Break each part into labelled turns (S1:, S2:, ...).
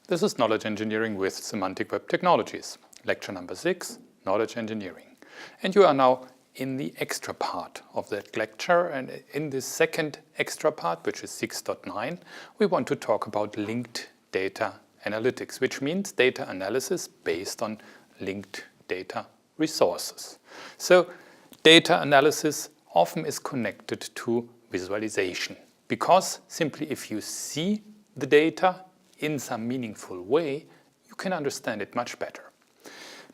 S1: This is Knowledge Engineering with Semantic Web Technologies, lecture number 6, Knowledge Engineering. And you are now in the extra part of that lecture, and in this second extra part, which is 6.9, we want to talk about linked data analytics, which means data analysis based on linked data resources. So data analysis often is connected to visualization, because simply if you see the data in some meaningful way, you can understand it much better.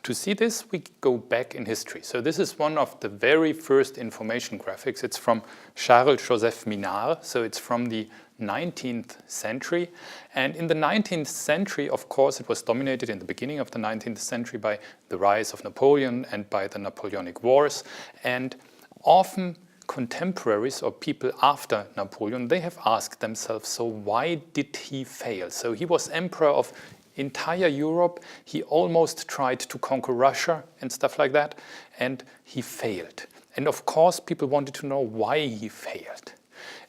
S1: To see this, we go back in history. So this is one of the very first information graphics. It's from Charles-Joseph Minard, so it's from the 19th century. And in the 19th century, of course, it was dominated in the beginning of the 19th century by the rise of Napoleon and by the Napoleonic Wars. And often contemporaries or people after Napoleon, they have asked themselves, so why did he fail? So he was emperor of entire Europe. He almost tried to conquer Russia and stuff like that, and he failed. And of course, people wanted to know why he failed.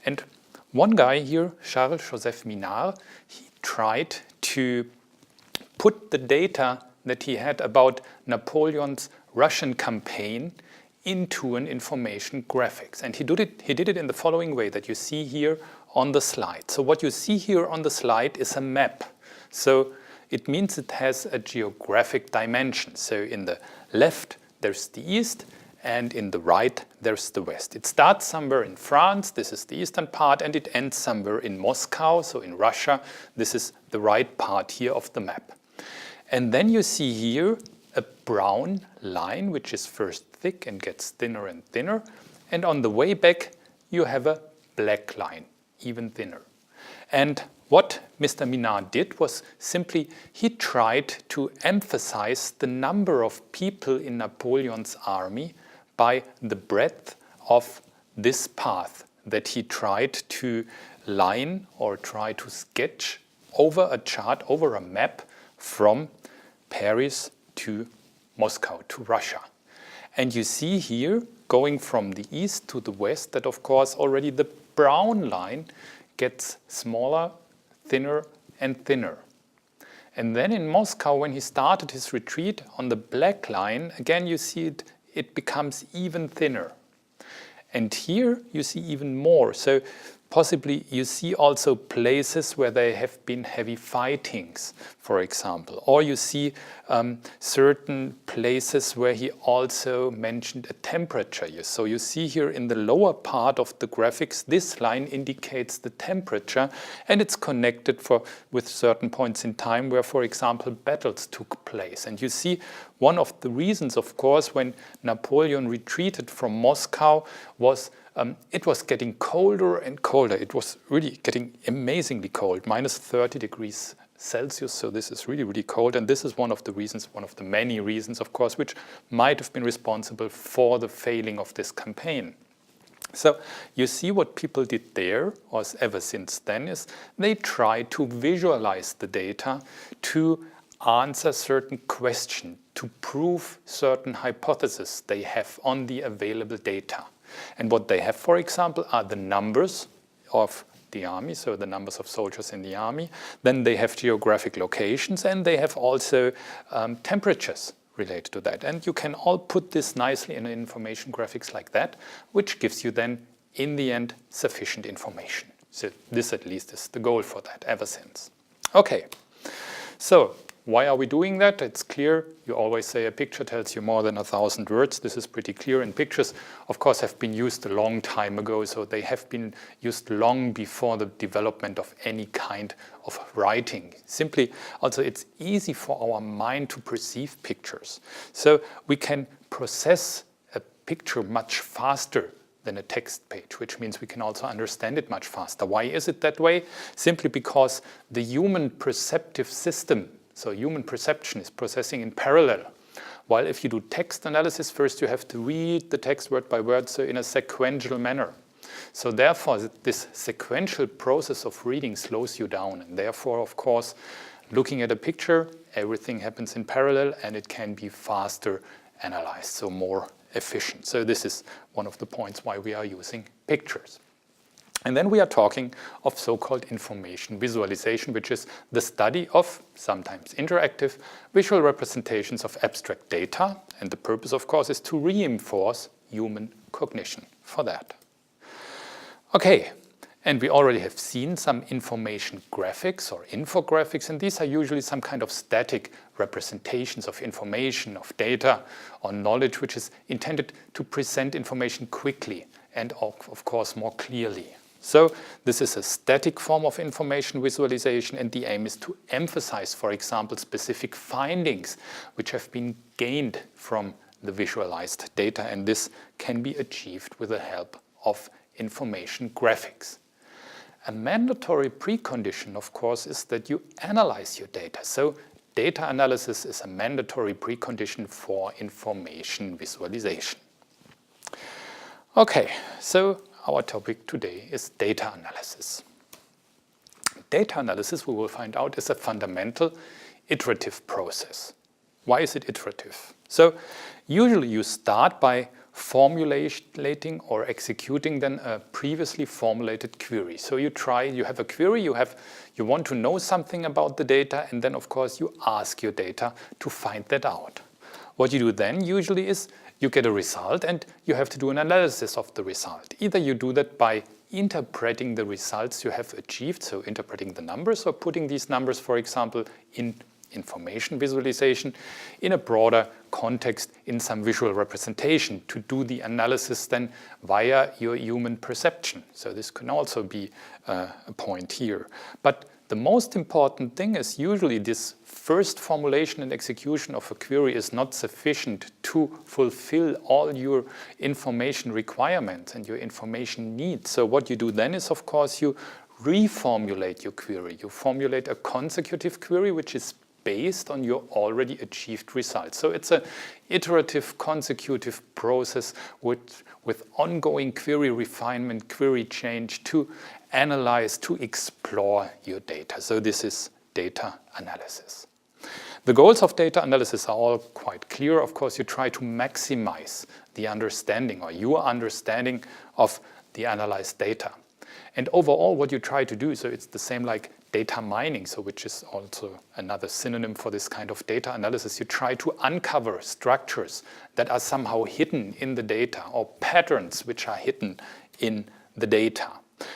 S1: And one guy here, Charles-Joseph Minard, he tried to put the data that he had about Napoleon's Russian campaign into an information graphics. And he did it in the following way that you see here on the slide. So what you see here on the slide is a map. So it means it has a geographic dimension. So in the left, there's the east, and in the right, there's the west. It starts somewhere in France, this is the eastern part, and it ends somewhere in Moscow, so in Russia. This is the right part here of the map. And then you see here a brown line, which is first thick and gets thinner and thinner. And on the way back, you have a black line, even thinner. And what Mr. Minard did was simply he tried to emphasize the number of people in Napoleon's army by the breadth of this path that he tried to line or try to sketch over a chart, over a map from Paris to Moscow, to Russia. And you see here, going from the east to the west, that of course already the brown line gets smaller, thinner and thinner. And then in Moscow, when he started his retreat on the black line, again you see it becomes even thinner. And here you see even more. So possibly you see also places where there have been heavy fightings, for example. Or you see certain places where he also mentioned a temperature. So you see here in the lower part of the graphics, this line indicates the temperature, and it's connected with certain points in time where, for example, battles took place. And you see one of the reasons, of course, when Napoleon retreated from Moscow was it was getting colder and colder. It was really getting amazingly cold, minus 30 degrees Celsius. So this is really, really cold. And this is one of the reasons, one of the many reasons, of course, which might have been responsible for the failing of this campaign. So you see what people did there, or ever since then, is they tried to visualize the data to answer certain questions, to prove certain hypotheses they have on the available data. And what they have, for example, are the numbers of the army, so the numbers of soldiers in the army. Then they have geographic locations, and they have also temperatures related to that. And you can all put this nicely in information graphics like that, which gives you then, in the end, sufficient information. So this at least is the goal for that ever since. Okay, so why are we doing that? It's clear. You always say a picture tells you more than 1,000 words. This is pretty clear. And pictures, of course, have been used a long time ago. So they have been used long before the development of any kind of writing. Simply, also, it's easy for our mind to perceive pictures. So we can process a picture much faster than a text page, which means we can also understand it much faster. Why is it that way? Simply because the human perceptive system, so human perception, is processing in parallel. While if you do text analysis, first you have to read the text word by word, so in a sequential manner. So therefore, this sequential process of reading slows you down. And therefore, of course, looking at a picture, everything happens in parallel, and it can be faster analyzed, so more efficient. So this is one of the points why we are using pictures. And then we are talking of so-called information visualization, which is the study of sometimes interactive visual representations of abstract data. And the purpose, of course, is to reinforce human cognition for that. Okay, and we already have seen some information graphics or infographics, and these are usually some kind of static representations of information, of data, or knowledge, which is intended to present information quickly and, of course, more clearly. So this is a static form of information visualization, and the aim is to emphasize, for example, specific findings which have been gained from the visualized data, and this can be achieved with the help of information graphics. A mandatory precondition, of course, is that you analyze your data. So data analysis is a mandatory precondition for information visualization. Okay, so our topic today is data analysis. Data analysis, we will find out, is a fundamental iterative process. Why is it iterative? So usually you start by formulating or executing then a previously formulated query. So you have a query, you want to know something about the data, and then of course you ask your data to find that out. What you do then usually is you get a result and you have to do an analysis of the result. Either you do that by interpreting the results you have achieved, so interpreting the numbers, or putting these numbers, for example, in information visualization in a broader context in some visual representation to do the analysis then via your human perception. So this can also be a point here. But the most important thing is usually this first formulation and execution of a query is not sufficient to fulfill all your information requirements and your information needs. So what you do then is, of course, you reformulate your query. You formulate a consecutive query which is based on your already achieved results. So it's an iterative, consecutive process with ongoing query refinement, query change to analyze, to explore your data. So this is data analysis. The goals of data analysis are all quite clear. Of course, you try to maximize the understanding or your understanding of the analyzed data. And overall, what you try to do, so it's the same like data mining, so which is also another synonym for this kind of data analysis. You try to uncover structures that are somehow hidden in the data or patterns which are hidden in the data.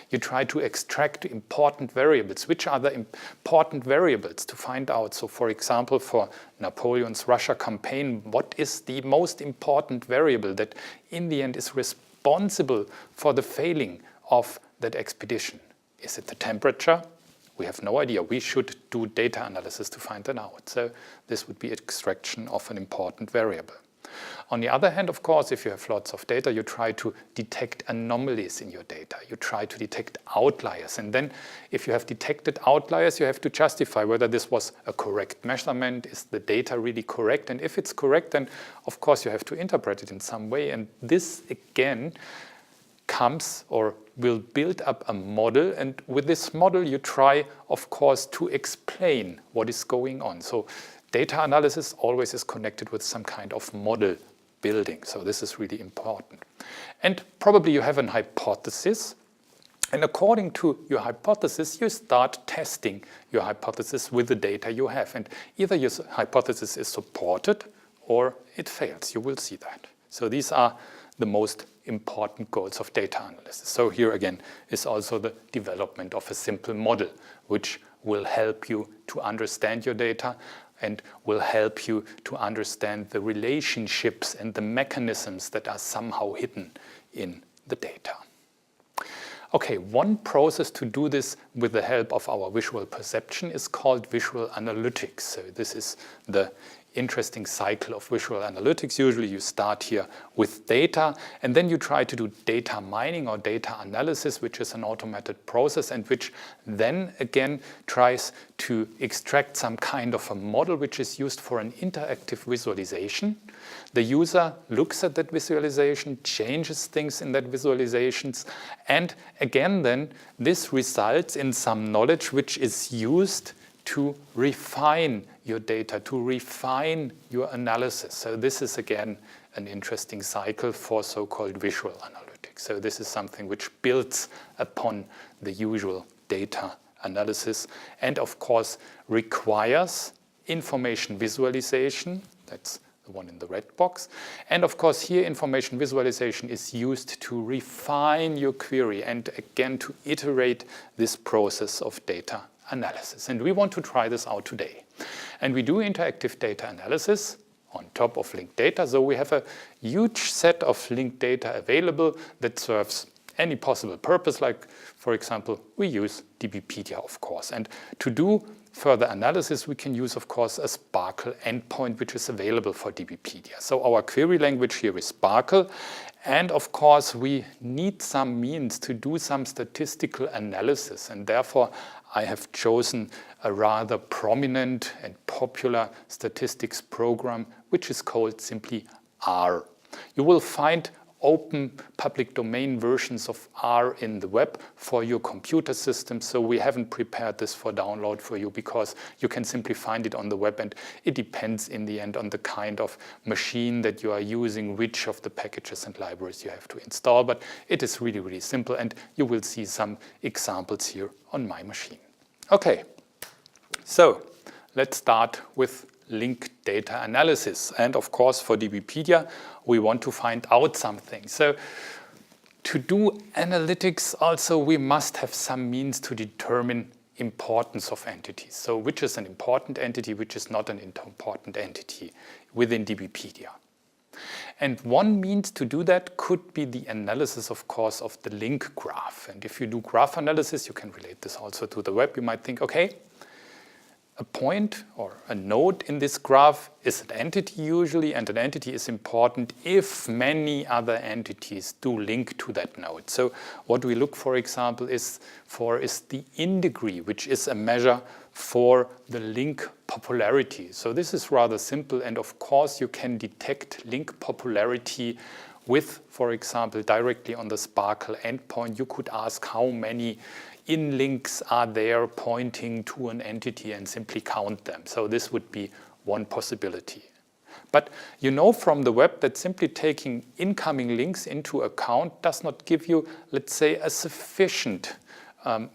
S1: You try to extract important variables. Which are the important variables to find out? So for example, for Napoleon's Russia campaign, what is the most important variable that in the end is responsible for the failing of that expedition? Is it the temperature? We have no idea. We should do data analysis to find that out. So this would be extraction of an important variable. On the other hand, of course, if you have lots of data, you try to detect anomalies in your data. You try to detect outliers. And then if you have detected outliers, you have to justify whether this was a correct measurement. Is the data really correct? And if it's correct, then of course you have to interpret it in some way. And this again comes or will build up a model, and with this model you try, of course, to explain what is going on. So data analysis always is connected with some kind of model building, so this is really important. And probably you have an hypothesis, and according to your hypothesis, you start testing your hypothesis with the data you have, and either your hypothesis is supported or it fails. You will see that. So these are the most important goals of data analysis. So here again is also the development of a simple model, which will help you to understand your data and will help you to understand the relationships and the mechanisms that are somehow hidden in the data. Okay, one process to do this with the help of our visual perception is called visual analytics. So this is the interesting cycle of visual analytics. Usually you start here with data, and then you try to do data mining or data analysis, which is an automated process and which then again tries to extract some kind of a model which is used for an interactive visualization. The user looks at that visualization, changes things in that visualizations, and again then this results in some knowledge which is used to refine your data, to refine your analysis. So this is again an interesting cycle for so-called visual analytics. analytics. So this is something which builds upon the usual data analysis and of course requires information visualization. That's the one in the red box. And of course here information visualization is used to refine your query and again to iterate this process of data analysis. And we want to try this out today. And we do interactive data analysis on top of linked data. So we have a huge set of linked data available that serves any possible purpose, like, for example, we use DBpedia, of course. And to do further analysis, we can use, of course, a SPARQL endpoint, which is available for DBpedia. So our query language here is SPARQL. And of course, we need some means to do some statistical analysis. And therefore, I have chosen a rather prominent and popular statistics program, which is called simply R. You will find open public domain versions of R in the web for your computer system. So we haven't prepared this for download for you because you can simply find it on the web, and it depends in the end on the kind of machine that you are using, which of the packages and libraries you have to install. But it is really, really simple, and you will see some examples here on my machine. Okay, so let's start with linked data analysis. And of course, for DBpedia, we want to find out something. So to do analytics also, we must have some means to determine importance of entities. So which is an important entity, which is not an important entity within DBpedia. And one means to do that could be the analysis, of course, of the link graph. And if you do graph analysis, you can relate this also to the web. You might think, okay, a point or a node in this graph is an entity usually, and an entity is important if many other entities do link to that node. So what we look, for example, is the in degree, which is a measure for the link popularity. So this is rather simple, and of course you can detect link popularity with, for example, directly on the SPARQL endpoint. You could ask how many in links are there pointing to an entity and simply count them. So this would be one possibility. But you know from the web that simply taking incoming links into account does not give you, let's say, a sufficient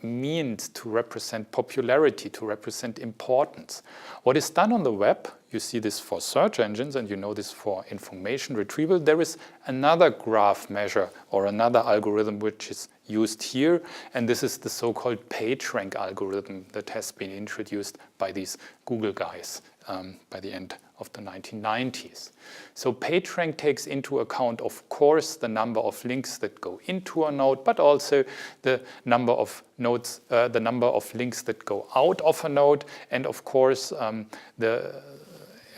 S1: means to represent popularity, to represent importance. What is done on the web, you see this for search engines and you know this for information retrieval, there is another graph measure or another algorithm which is used here, and this is the so-called PageRank algorithm that has been introduced by these Google guys by the end of the 1990s. So PageRank takes into account, of course, the number of links that go into a node, but also the number of nodes, the number of links that go out of a node, and of course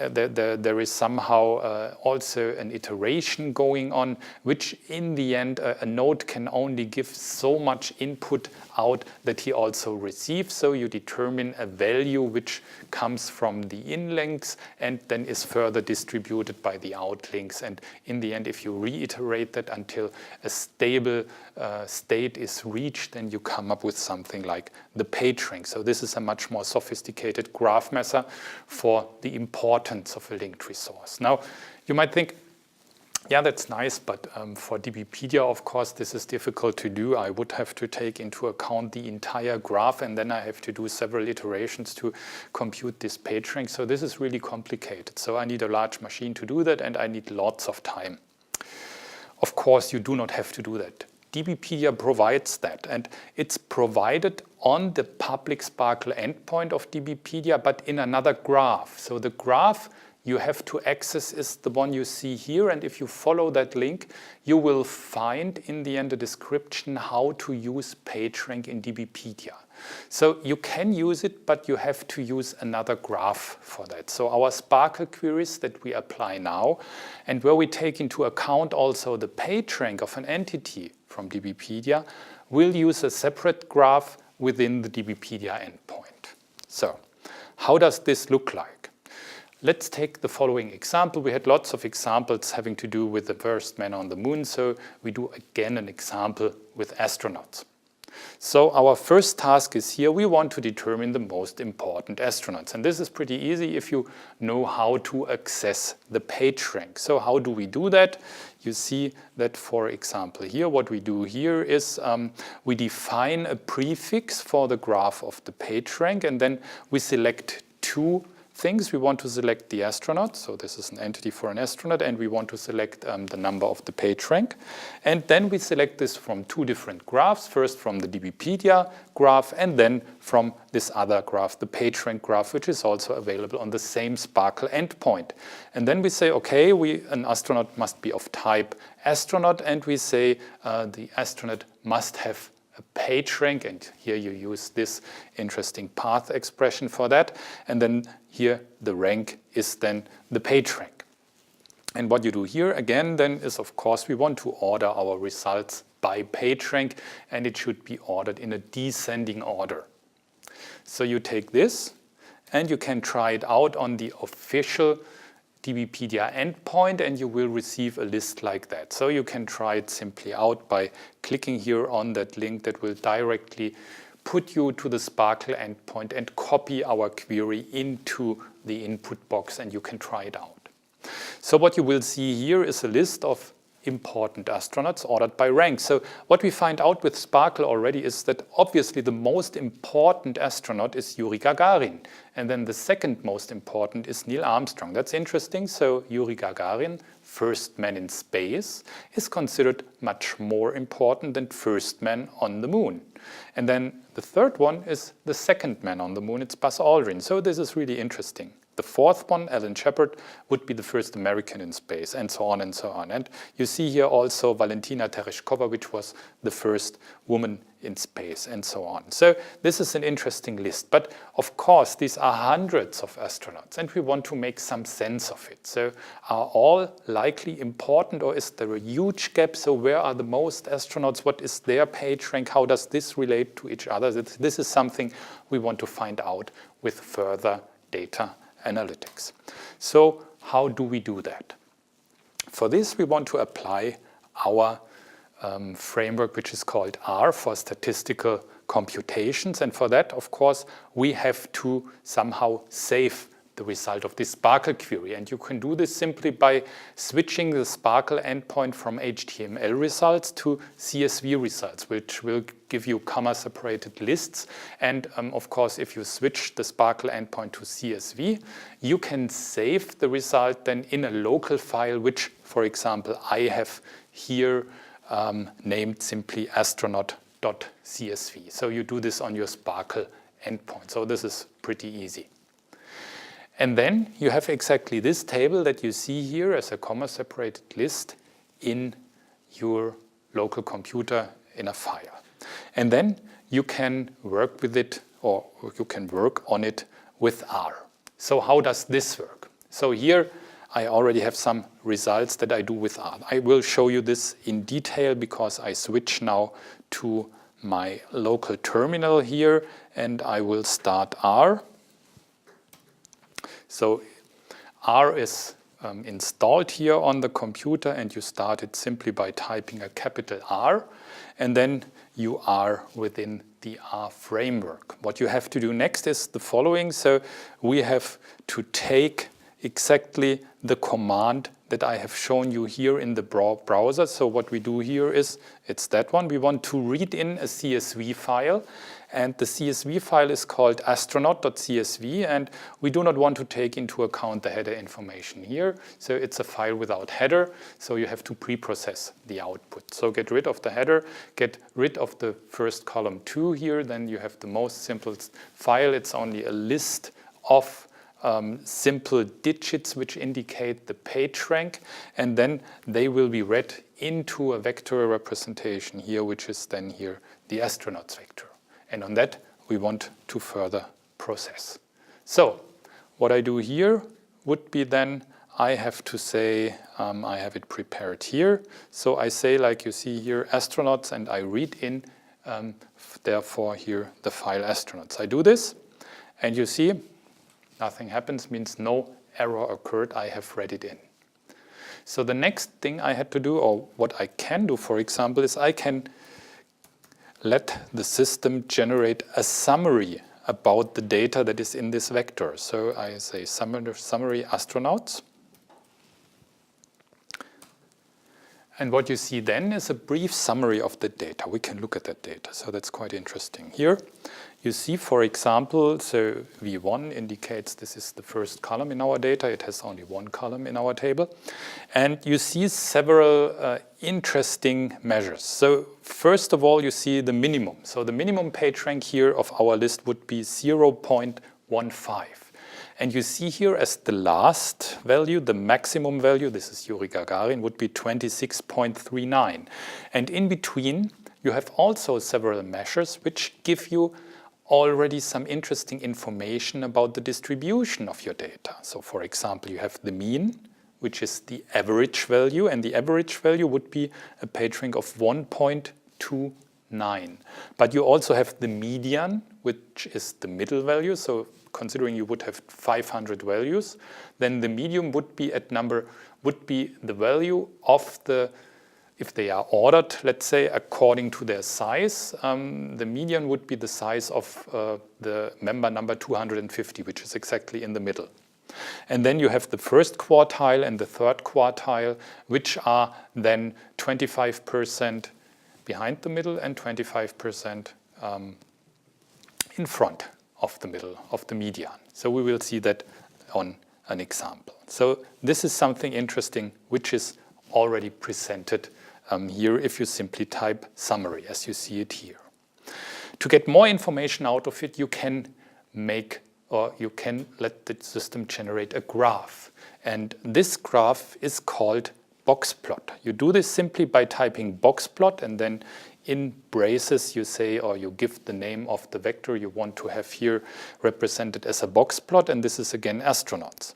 S1: there is somehow also an iteration going on, which in the end a node can only give so much input out that he also receives. So you determine a value which comes from the in links and then is further distributed by the out links. And in the end, if you reiterate that until a stable state is reached, then you come up with something like the PageRank. So this is a much more sophisticated graph measure for the importance of a linked resource. Now, you might think, yeah, that's nice, but for DBpedia, of course, this is difficult to do. I would have to take into account the entire graph, and then I have to do several iterations to compute this PageRank. So this is really complicated. So I need a large machine to do that, and I need lots of time. Of course, you do not have to do that. DBpedia provides that, and it's provided on the public SPARQL endpoint of DBpedia, but in another graph. So the graph you have to access is the one you see here, and if you follow that link, you will find in the end a description how to use PageRank in DBpedia. So you can use it, but you have to use another graph for that. So our SPARQL queries that we apply now, and where we take into account also the PageRank of an entity from DBpedia, will use a separate graph within the DBpedia endpoint. So how does this look like? Let's take the following example. We had lots of examples having to do with the first man on the moon, so we do again an example with astronauts. So our first task is here, we want to determine the most important astronauts. And this is pretty easy if you know how to access the PageRank. So how do we do that? You see that, for example, here, what we do here is we define a prefix for the graph of the PageRank, and then we select two things. We want to select the astronaut, so this is an entity for an astronaut, and we want to select the number of the PageRank. And then we select this from two different graphs, first from the DBpedia graph, and then from this other graph, the PageRank graph, which is also available on the same Sparkle endpoint. And then we say, okay, an astronaut must be of type astronaut, and we say the astronaut must have a PageRank, and here you use this interesting path expression for that. And then here the rank is then the PageRank. And what you do here again then is, of course, we want to order our results by PageRank, and it should be ordered in a descending order. So you take this and you can try it out on the official DBpedia endpoint, and you will receive a list like that. So you can try it simply out by clicking here on that link that will directly put you to the Sparkle endpoint and copy our query into the input box, and you can try it out. So what you will see here is a list of important astronauts ordered by rank. So what we find out with Sparkle already is that obviously the most important astronaut is Yuri Gagarin, and then the second most important is Neil Armstrong. That's interesting. So Yuri Gagarin, first man in space, is considered much more important than first man on the moon. And then the third one is the second man on the moon. It's Buzz Aldrin. So this is really interesting. The fourth one, Alan Shepard, would be the first American in space, and so on and so on. And you see here also Valentina Tereshkova, which was the first woman in space, and so on. So this is an interesting list. But of course, these are hundreds of astronauts, and we want to make some sense of it. So are all likely important, or is there a huge gap? So where are the most astronauts? What is their PageRank? How does this relate to each other? This is something we want to find out with further data analytics. So how do we do that? For this, we want to apply our framework, which is called R for statistical computations. And for that, of course, we have to somehow save the result of this Sparkle query. And you can do this simply by switching the Sparkle endpoint from HTML results to CSV results, which will give you comma-separated lists. And of course, if you switch the Sparkle endpoint to CSV, you can save the result then in a local file, which, for example, I have here named simply astronaut.csv. So you do this on your Sparkle endpoint. So this is pretty easy. And then you have exactly this table that you see here as a comma-separated list in your local computer in a file. And then you can work with it, or you can work on it with R. So how does this work? So here I already have some results that I do with R. I will show you this in detail because I switch now to my local terminal here, and I will start R. So R is installed here on the computer, and you start it simply by typing a capital R, and then you are within the R framework. What you have to do next is the following. So we have to take exactly the command that I have shown you here in the browser. So what we do here is, it's that one. We want to read in a CSV file, and the CSV file is called astronaut.csv, and we do not want to take into account the header information here. So it's a file without header, so you have to pre-process the output. So get rid of the header, get rid of the first column 2 here, then you have the most simplest file. It's only a list of simple digits which indicate the PageRank, and then they will be read into a vectorial representation here, which is then here the astronauts vector. And on that we want to further process. So what I do here would be then I have to say, I have it prepared here. So I say, like you see here, astronauts, and I read in, therefore here the file astronauts. I do this, and you see nothing happens, means no error occurred. I have read it in. So the next thing I had to do, or what I can do, for example, is I can let the system generate a summary about the data that is in this vector. So I say summary astronauts. And what you see then is a brief summary of the data. We can look at that data, so that's quite interesting. Here you see, for example, so V1 indicates this is the first column in our data. It has only one column in our table. And you see several interesting measures. So first of all, you see the minimum. So the minimum PageRank here of our list would be 0.15. And you see here as the last value, the maximum value, this is Yuri Gagarin, would be 26.39. And in between, you have also several measures which give you already some interesting information about the distribution of your data. So for example, you have the mean, which is the average value, and the average value would be a PageRank of 1.29. But you also have the median, which is the middle value. So considering you would have 500 values, then the median would be the value of the, if they are ordered, let's say, according to their size, the median would be the size of the member number 250, which is exactly in the middle. And then you have the first quartile and the third quartile, which are then 25% behind the middle and 25% in front of the middle, of the median. So we will see that on an example. So this is something interesting which is already presented here if you simply type summary as you see it here. To get more information out of it, you can make or you can let the system generate a graph. And this graph is called boxplot. You do this simply by typing boxplot and then in braces you say, or you give the name of the vector you want to have here represented as a boxplot, and this is again astronauts.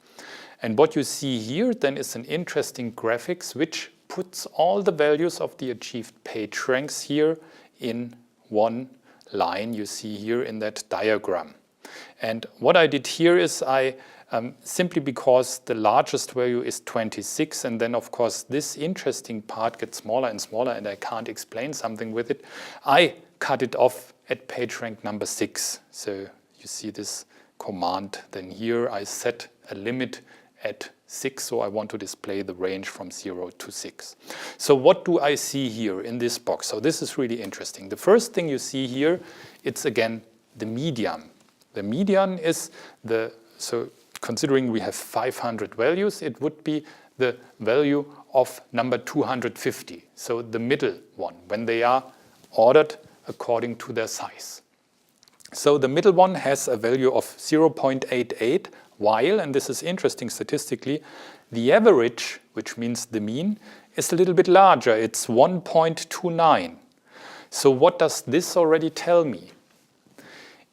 S1: And what you see here then is an interesting graphics which puts all the values of the achieved PageRanks here in one line you see here in that diagram. And what I did here is I simply because the largest value is 26, and then of course this interesting part gets smaller and smaller and I can't explain something with it, I cut it off at PageRank number 6. So you see this command, then here I set a limit at 6, so I want to display the range from 0 to 6. So what do I see here in this box? So this is really interesting. The first thing you see here, it's again the median. The median is so considering we have 500 values, it would be the value of number 250, so the middle one, when they are ordered according to their size. So the middle one has a value of 0.88, while, and this is interesting statistically, the average, which means the mean, is a little bit larger. It's 1.29. So what does this already tell me?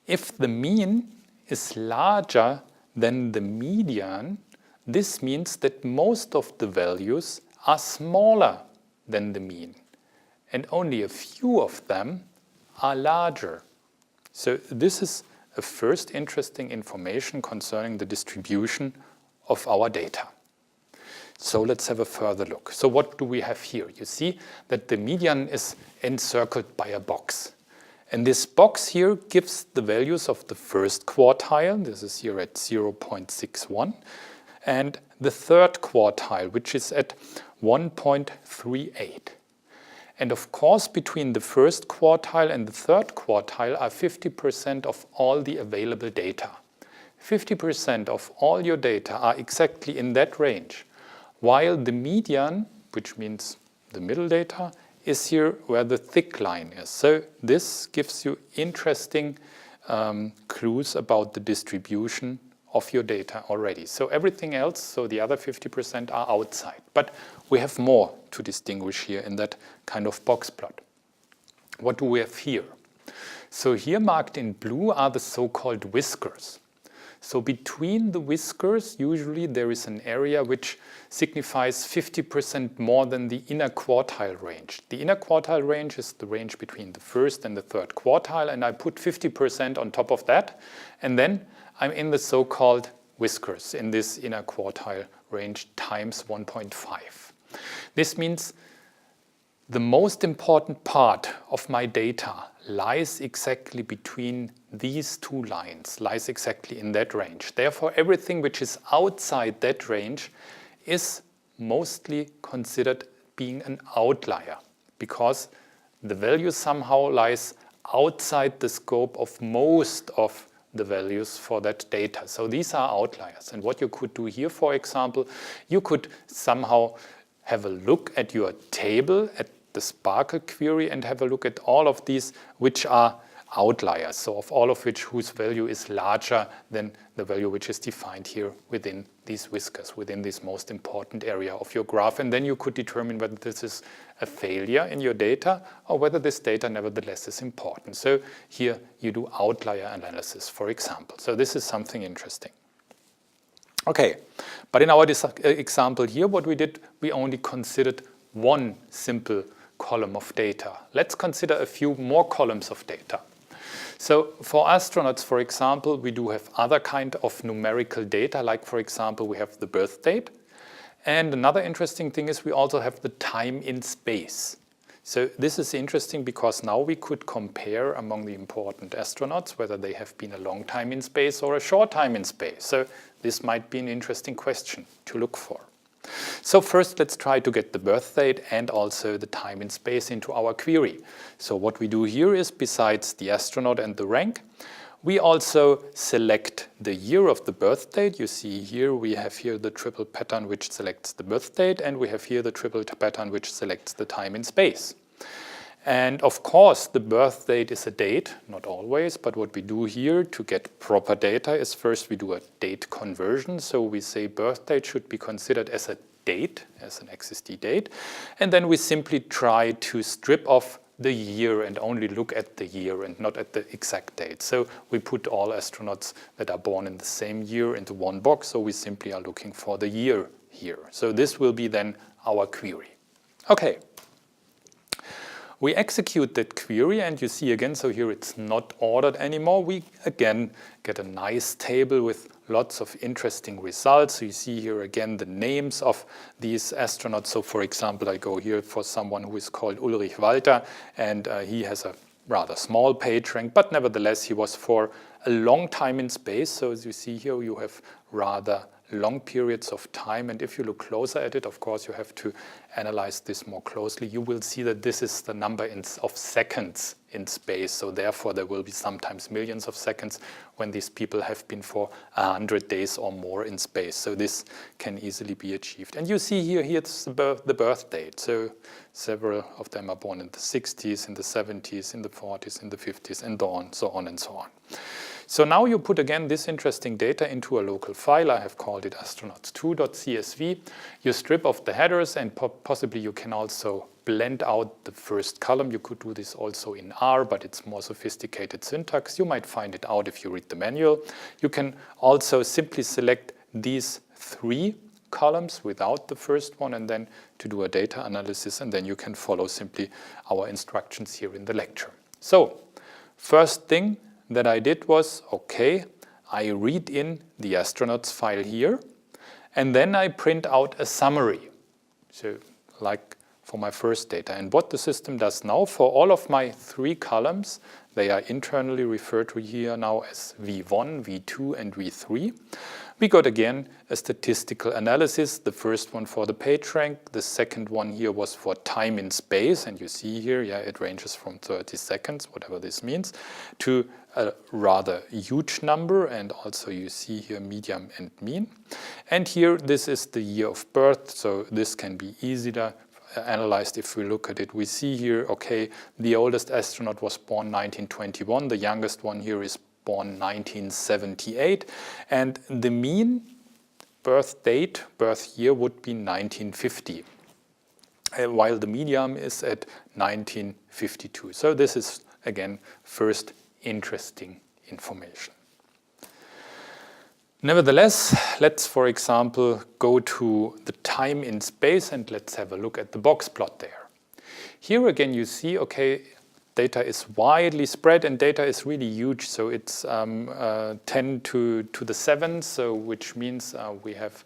S1: If the mean is larger than the median, this means that most of the values are smaller than the mean, and only a few of them are larger. So this is a first interesting information concerning the distribution of our data. So let's have a further look. So what do we have here? You see that the median is encircled by a box. And this box here gives the values of the first quartile, this is here at 0.61, and the third quartile, which is at 1.38. And of course, between the first quartile and the third quartile are 50% of all the available data. 50% of all your data are exactly in that range, while the median, which means the middle data, is here where the thick line is. So this gives you interesting clues about the distribution of your data already. So everything else, so the other 50% are outside. But we have more to distinguish here in that kind of box plot. What do we have here? So here marked in blue are the so-called whiskers. So between the whiskers, usually there is an area which signifies 50% more than the inner quartile range. The inner quartile range is the range between the first and the third quartile, and I put 50% on top of that, and then I'm in the so-called whiskers in this inner quartile range times 1.5. This means the most important part of my data lies exactly between these two lines, lies exactly in that range. Therefore, everything which is outside that range is mostly considered being an outlier, because the value somehow lies outside the scope of most of the values for that data. So these are outliers. And what you could do here, for example, you could somehow have a look at your table, at the Sparkle query, and have a look at all of these which are outliers, so of all of which whose value is larger than the value which is defined here within these whiskers, within this most important area of your graph. And then you could determine whether this is a failure in your data or whether this data nevertheless is important. So here you do outlier analysis, for example. So this is something interesting. Okay, but in our example here, what we did, we only considered one simple column of data. Let's consider a few more columns of data. So for astronauts, for example, we do have other kind of numerical data, like for example, we have the birth date. And another interesting thing is we also have the time in space. So this is interesting because now we could compare among the important astronauts whether they have been a long time in space or a short time in space. So this might be an interesting question to look for. So first, let's try to get the birth date and also the time in space into our query. So what we do here is, besides the astronaut and the rank, we also select the year of the birth date. You see here, we have here the triple pattern which selects the birth date, and we have here the triple pattern which selects the time in space. And of course, the birth date is a date, not always, but what we do here to get proper data is first we do a date conversion. So we say birth date should be considered as a date, as an XSD date. And then we simply try to strip off the year and only look at the year and not at the exact date. So we put all astronauts that are born in the same year into one box. So we simply are looking for the year here. So this will be then our query. Okay. We execute that query, and you see again, so here it's not ordered anymore. We again get a nice table with lots of interesting results. So you see here again the names of these astronauts. So for example, I go here for someone who is called Ulrich Walter, and he has a rather small page rank, but nevertheless he was for a long time in space. So as you see here, you have rather long periods of time, and if you look closer at it, of course you have to analyze this more closely. You will see that this is the number of seconds in space, so therefore there will be sometimes millions of seconds when these people have been for 100 days or more in space. So this can easily be achieved. And you see here's the birth date. So several of them are born in the 60s, in the 70s, in the 40s, in the 50s, and so on and so on. So now you put again this interesting data into a local file. I have called it astronauts2.csv. You strip off the headers, and possibly you can also blend out the first column. You could do this also in R, but it's more sophisticated syntax. You might find it out if you read the manual. You can also simply select these three columns without the first one, and then to do a data analysis, and then you can follow simply our instructions here in the lecture. So first thing that I did was, okay, I read in the astronauts file here, and then I print out a summary. So like for my first data. And what the system does now for all of my three columns, they are internally referred to here now as V1, V2, and V3. We got again a statistical analysis, the first one for the page rank, the second one here was for time in space, and you see here, yeah, it ranges from 30 seconds, whatever this means, to a rather huge number, and also you see here medium and mean. And here, this is the year of birth, so this can be easier analyzed if we look at it. We see here, okay, the oldest astronaut was born 1921, the youngest one here is born 1978, and the mean birth date, birth year would be 1950, while the median is at 1952. So this is, again, first interesting information. Nevertheless, let's, for example, go to the time in space and let's have a look at the box plot there. Here again you see, okay, data is widely spread and data is really huge, so it's 10 to the 7th, so which means we have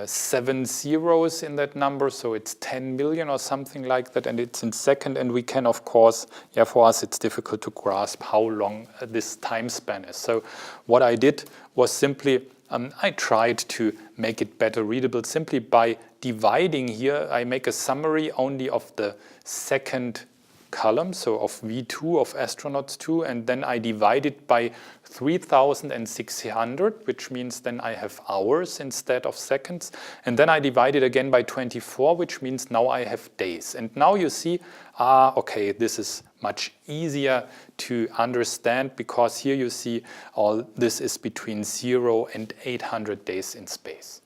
S1: 7 zeros in that number, so it's 10 million or something like that, and it's in second. And we can, of course, for us it's difficult to grasp how long this time span is. So what I did was simply I tried to make it better readable simply by dividing here. I make a summary only of the second column, so of V2 of astronauts 2, and then I divide it by 3,600, which means then I have hours instead of seconds, and then I divide it again by 24, which means now I have days. And now you see, okay, this is much easier to understand, because here you see all this is between 0 and 800 days in space.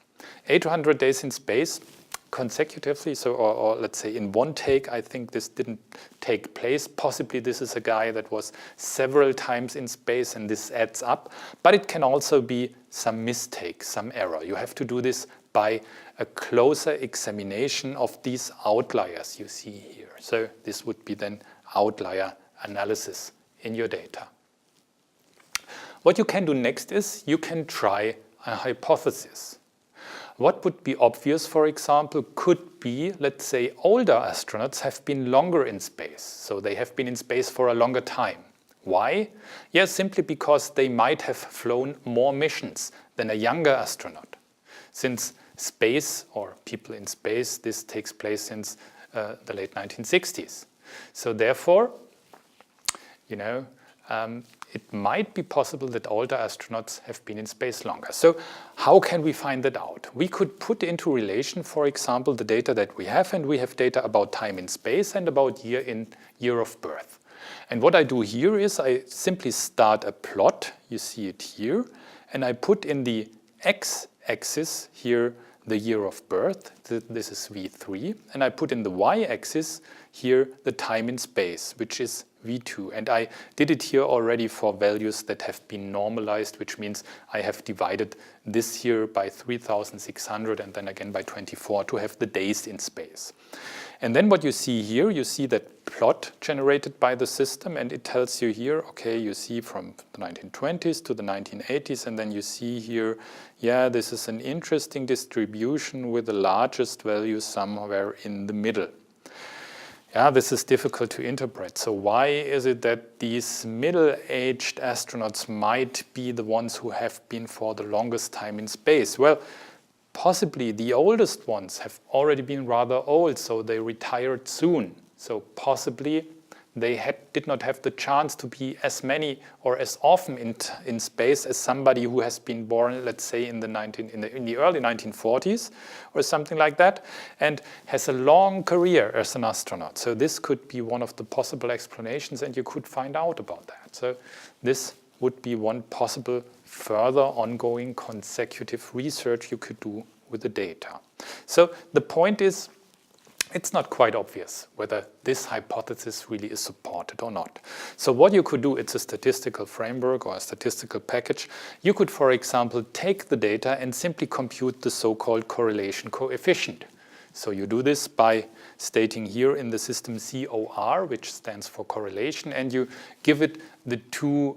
S1: 800 days in space consecutively, so or let's say in one take. I think this didn't take place. Possibly this is a guy that was several times in space and this adds up, but it can also be some mistake, some error. You have to do this by a closer examination of these outliers you see here. So this would be then outlier analysis in your data. What you can do next is you can try a hypothesis. What would be obvious, for example, could be, let's say, older astronauts have been longer in space. So they have been in space for a longer time. Why? Yes, simply because they might have flown more missions than a younger astronaut. Since space, or people in space, this takes place since the late 1960s. So therefore, it might be possible that older astronauts have been in space longer. So how can we find that out? We could put into relation, for example, the data that we have, and we have data about time in space and about year of birth. And what I do here is I simply start a plot, you see it here, and I put in the x-axis here the year of birth, this is V3, and I put in the y-axis here the time in space, which is V2. And I did it here already for values that have been normalized, which means I have divided this here by 3,600 and then again by 24 to have the days in space. And then what you see here, you see that plot generated by the system, and it tells you here, okay, you see from the 1920s to the 1980s, and then you see here, yeah, this is an interesting distribution with the largest value somewhere in the middle. Yeah, this is difficult to interpret. So why is it that these middle-aged astronauts might be the ones who have been for the longest time in space? Well, possibly the oldest ones have already been rather old, so they retired soon. So possibly they did not have the chance to be as many or as often in space as somebody who has been born, let's say, in the early 1940s or something like that, and has a long career as an astronaut. So this could be one of the possible explanations, and you could find out about that. So this would be one possible further ongoing consecutive research you could do with the data. So the point is, it's not quite obvious whether this hypothesis really is supported or not. So what you could do, it's a statistical framework or a statistical package. You could, for example, take the data and simply compute the so-called correlation coefficient. So you do this by stating here in the system COR, which stands for correlation, and you give it the two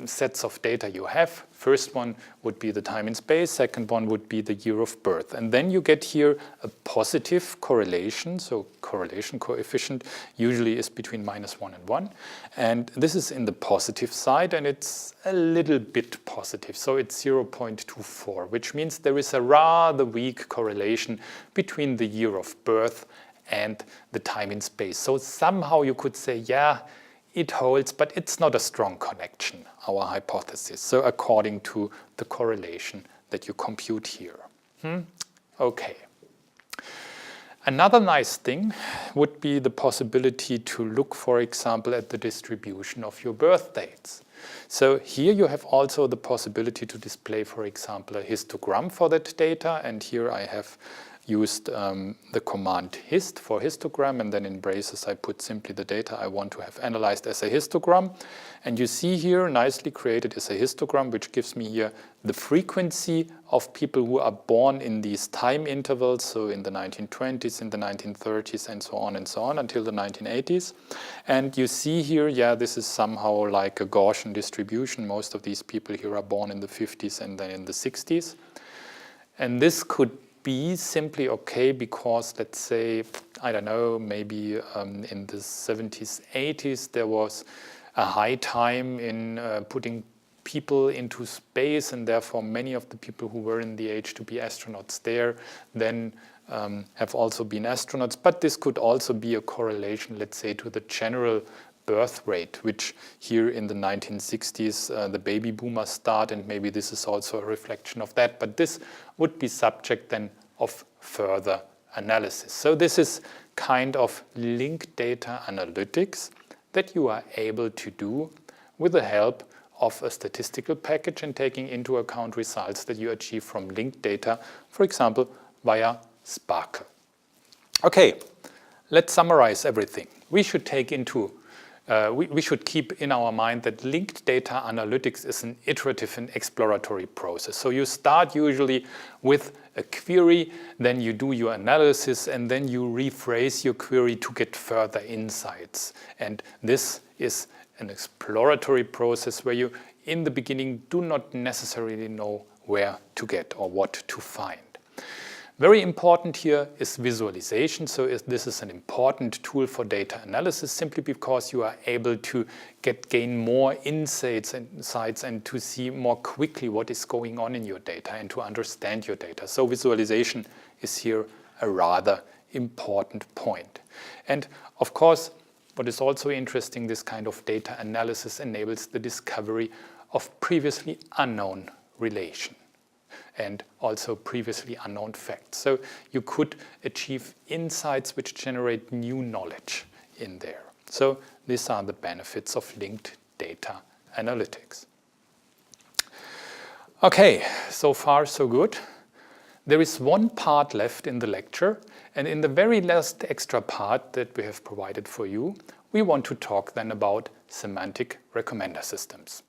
S1: sets of data you have. First one would be the time in space, second one would be the year of birth. And then you get here a positive correlation, so correlation coefficient usually is between -1 and 1. And this is in the positive side, and it's a little bit positive, so it's 0.24, which means there is a rather weak correlation between the year of birth and the time in space. So somehow you could say, yeah, it holds, but it's not a strong connection, our hypothesis. So according to the correlation that you compute here. Okay. Another nice thing would be the possibility to look, for example, at the distribution of your birth dates. So here you have also the possibility to display, for example, a histogram for that data. And here I have used the command hist for histogram, and then in braces I put simply the data I want to have analyzed as a histogram. And you see here, nicely created is a histogram, which gives me here the frequency of people who are born in these time intervals, so in the 1920s, in the 1930s, and so on until the 1980s. And you see here, yeah, this is somehow like a Gaussian distribution. Most of these people here are born in the 50s and then in the 60s. And this could be simply okay because, let's say, I don't know, maybe in the 70s, 80s, there was a high time in putting people into space, and therefore many of the people who were in the age to be astronauts there then have also been astronauts. But this could also be a correlation, let's say, to the general birth rate, which here in the 1960s, the baby boomers start, and maybe this is also a reflection of that. But this would be subject then of further analysis. So this is kind of linked data analytics that you are able to do with the help of a statistical package and taking into account results that you achieve from linked data, for example, via Sparkle. Okay, let's summarize everything. We should we should keep in our mind that linked data analytics is an iterative and exploratory process. So you start usually with a query, then you do your analysis, and then you rephrase your query to get further insights. And this is an exploratory process where you, in the beginning, do not necessarily know where to get or what to find. Very important here is visualization. So this is an important tool for data analysis simply because you are able to gain more insights and to see more quickly what is going on in your data and to understand your data. So visualization is here a rather important point. And of course, what is also interesting, this kind of data analysis enables the discovery of previously unknown relation and also previously unknown facts. So you could achieve insights which generate new knowledge in there. So these are the benefits of linked data analytics. Okay, so far so good. There is one part left in the lecture, and in the very last extra part that we have provided for you, we want to talk then about semantic recommender systems.